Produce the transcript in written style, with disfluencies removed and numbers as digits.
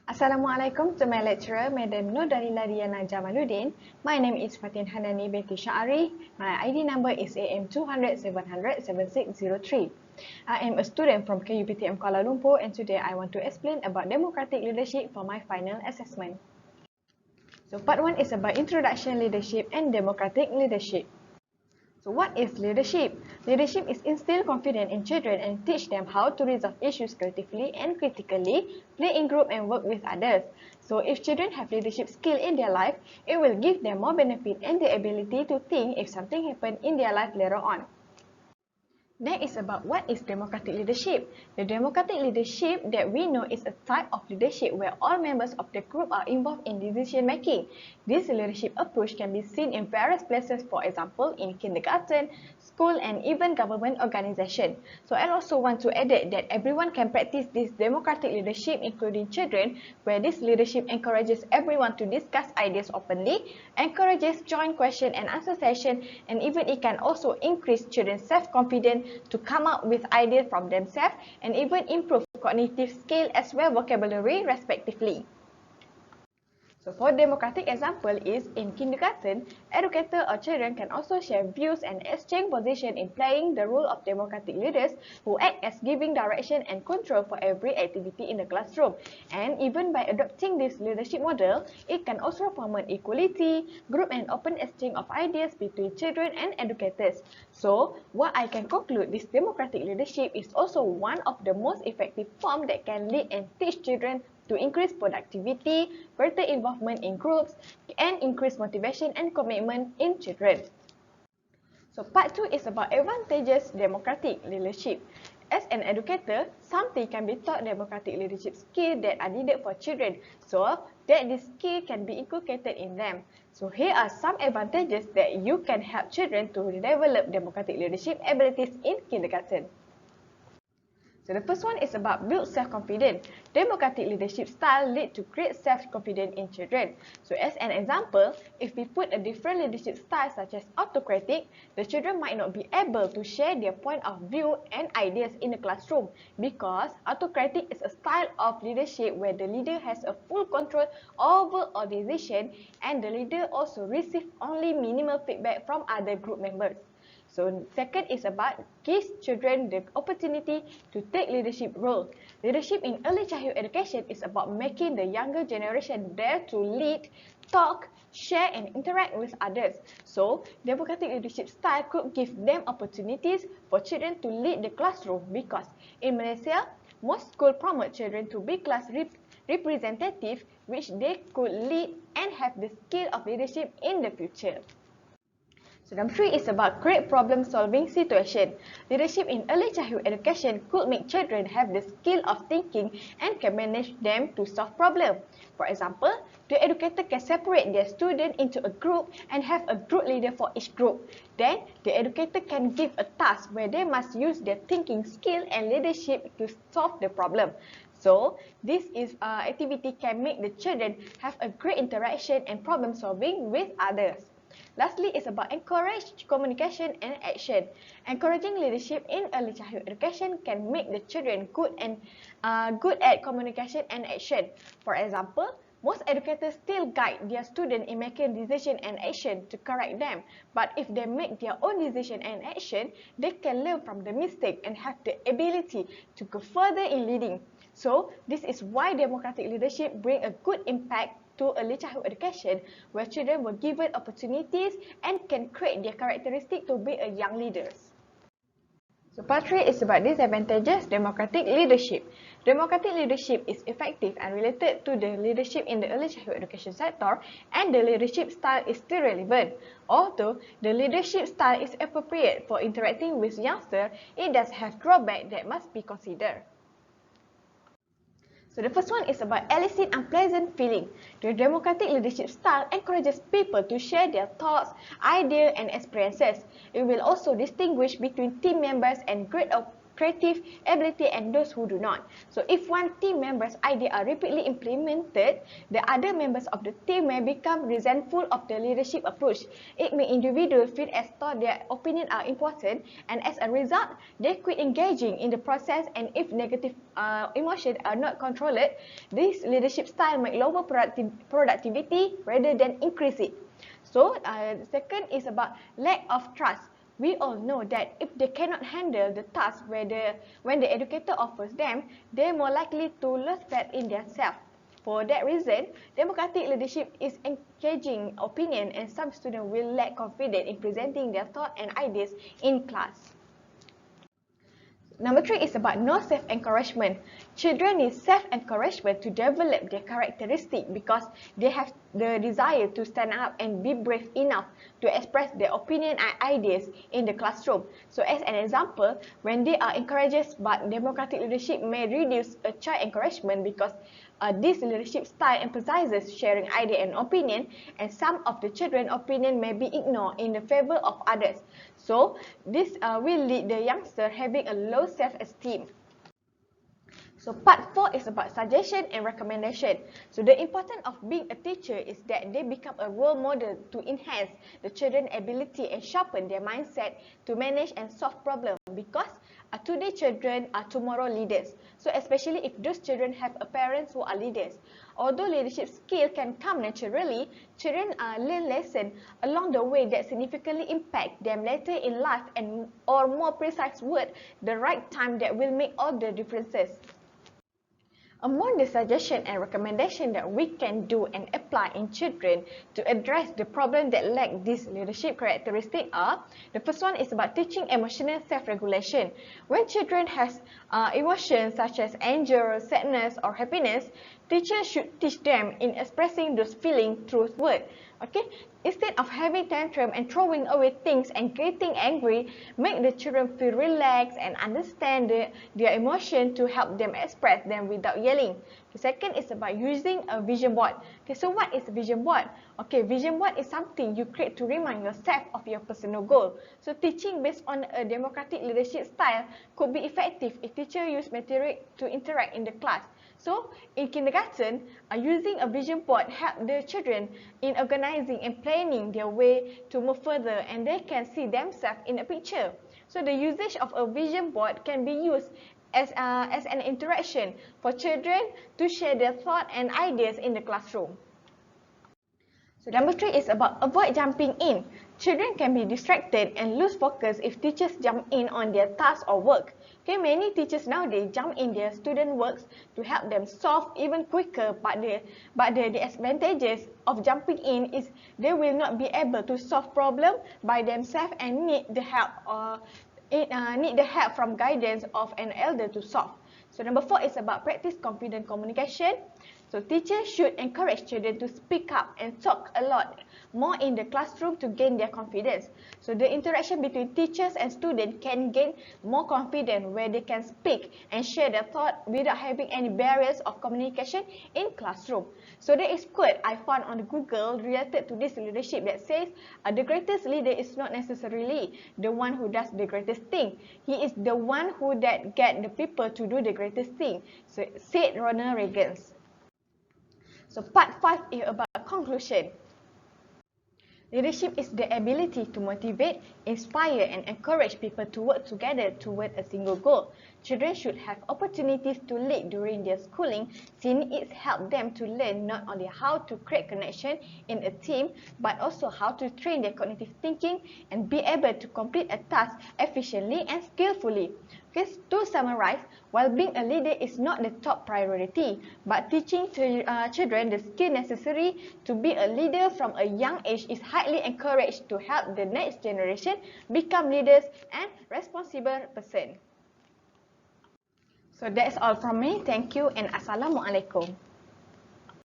Assalamualaikum to my lecturer, Madam Nur Dalila Diana Jamaluddin. My name is Fatin Hanani binti SHA'ARI. My ID number is AM 200 700 7603. I am a student from KUPTM Kuala Lumpur, and today I want to explain about democratic leadership for my final assessment. So part 1 is about introduction leadership and democratic leadership. So what is leadership? Leadership is instill confidence in children and teach them how to resolve issues creatively and critically, play in group and work with others. So if children have leadership skill in their life, it will give them more benefit and the ability to think if something happen in their life later on. Next is about what is democratic leadership. The democratic leadership that we know is a type of leadership where all members of the group are involved in decision making. This leadership approach can be seen in various places, for example, in kindergarten, school, and even government organization. So I also want to add that everyone can practice this democratic leadership, including children, where this leadership encourages everyone to discuss ideas openly, encourages joint question and answer session, and even it can also increase children's self-confidence to come up with ideas from themselves and even improve cognitive skill as well vocabulary respectively. So for democratic example is in kindergarten, educator or children can also share views and exchange position in playing the role of democratic leaders who act as giving direction and control for every activity in the classroom. And even by adopting this leadership model, it can also promote equality, group and open exchange of ideas between children and educators. So what I can conclude, this democratic leadership is also one of the most effective form that can lead and teach children to increase productivity, greater involvement in groups, and increase motivation and commitment in children. So part 2 is about advantages democratic leadership. As an educator, something can be taught democratic leadership skills that are needed for children, so that this skill can be inculcated in them. So here are some advantages that you can help children to develop democratic leadership abilities in kindergarten. So the first one is about build self-confidence. Democratic leadership style lead to great self-confidence in children. So as an example, if we put a different leadership style such as autocratic, the children might not be able to share their point of view and ideas in the classroom because autocratic is a style of leadership where the leader has a full control over organization and the leader also receives only minimal feedback from other group members. So second is about gives children the opportunity to take leadership role. Leadership in early childhood education is about making the younger generation dare to lead, talk, share and interact with others. So democratic leadership style could give them opportunities for children to lead the classroom because in Malaysia, most schools promote children to be class representative which they could lead and have the skill of leadership in the future. So number 3 is about create problem-solving situation. Leadership in early childhood education could make children have the skill of thinking and can manage them to solve problems. For example, the educator can separate their students into a group and have a group leader for each group. Then, the educator can give a task where they must use their thinking skill and leadership to solve the problem. So, this activity can make the children have a great interaction and problem solving with others. Lastly, is about encourage communication and action. Encouraging leadership in early childhood education can make the children good at communication and action. For example, most educators still guide their students in making decision and action to correct them. But if they make their own decision and action, they can learn from the mistake and have the ability to go further in leading. So, this is why democratic leadership brings a good impact to early childhood education, where children were given opportunities and can create their characteristics to be a young leaders. So part 3 is about disadvantages democratic leadership. Democratic leadership is effective and related to the leadership in the early childhood education sector, and the leadership style is still relevant. Although the leadership style is appropriate for interacting with youngsters, it does have drawbacks that must be considered. So the first one is about elicit unpleasant feeling. The democratic leadership style encourages people to share their thoughts, ideas, and experiences. It will also distinguish between team members and creative ability and those who do not. So if one team member's idea are repeatedly implemented, the other members of the team may become resentful of the leadership approach. It may individuals feel as though their opinions are important, and as a result, they quit engaging in the process. And if negative emotions are not controlled, this leadership style might lower productivity rather than increase it. So, the second is about lack of trust. We all know that if they cannot handle the task when the educator offers them, they are more likely to lose faith in themselves. For that reason, democratic leadership is engaging opinion, and some students will lack confidence in presenting their thoughts and ideas in class. Number 3 is about no self-encouragement. Children need self-encouragement to develop their characteristic because they have the desire to stand up and be brave enough to express their opinion and ideas in the classroom. So as an example, when they are encouraged, but democratic leadership may reduce a child encouragement because this leadership style emphasizes sharing idea and opinion, and some of the children's opinion may be ignored in the favor of others. So this will lead the youngster having a low self-esteem. So part 4 is about suggestion and recommendation. So the importance of being a teacher is that they become a role model to enhance the children's ability and sharpen their mindset to manage and solve problems, because today children are tomorrow leaders. So especially if those children have parents who are leaders. Although leadership skill can come naturally, children learn lessons along the way that significantly impact them later in life, and or more precise word, the right time, that will make all the differences. Among the suggestions and recommendations that we can do and apply in children to address the problem that lack these leadership characteristics are, the first one is about teaching emotional self-regulation. When children has emotions such as anger, sadness or happiness, teachers should teach them in expressing those feelings through words. Okay? Instead of having tantrum and throwing away things and getting angry, make the children feel relaxed and understand their emotion to help them express them without yelling. The second is about using a vision board. Okay, so what is a vision board? Okay, vision board is something you create to remind yourself of your personal goal. So teaching based on a democratic leadership style could be effective if teachers use material to interact in the class. So, in kindergarten, using a vision board help the children in organizing and planning their way to move further, and they can see themselves in a picture. So, the usage of a vision board can be used as an interaction for children to share their thoughts and ideas in the classroom. So number 3 is about avoid jumping in. Children can be distracted and lose focus if teachers jump in on their task or work. Okay, many teachers nowadays jump in their student works to help them solve even quicker, but the disadvantages of jumping in is they will not be able to solve problem by themselves and need the help from guidance of an elder to solve. So number 4 is about practice confident communication. So teachers should encourage children to speak up and talk a lot more in the classroom to gain their confidence. So the interaction between teachers and students can gain more confidence where they can speak and share their thoughts without having any barriers of communication in classroom. So there is quote I found on Google related to this leadership that says, the greatest leader is not necessarily the one who does the greatest thing. He is the one who that get the people to do the greatest thing. So said Ronald Reagan. So part 5 is about conclusion. Leadership is the ability to motivate, inspire, and encourage people to work together toward a single goal. Children should have opportunities to lead during their schooling, since it helps them to learn not only how to create connection in a team, but also how to train their cognitive thinking and be able to complete a task efficiently and skillfully. Okay, to summarize, while being a leader is not the top priority, but teaching children the skill necessary to be a leader from a young age is highly encouraged to help the next generation become leaders and responsible person. So that's all from me. Thank you and Assalamualaikum.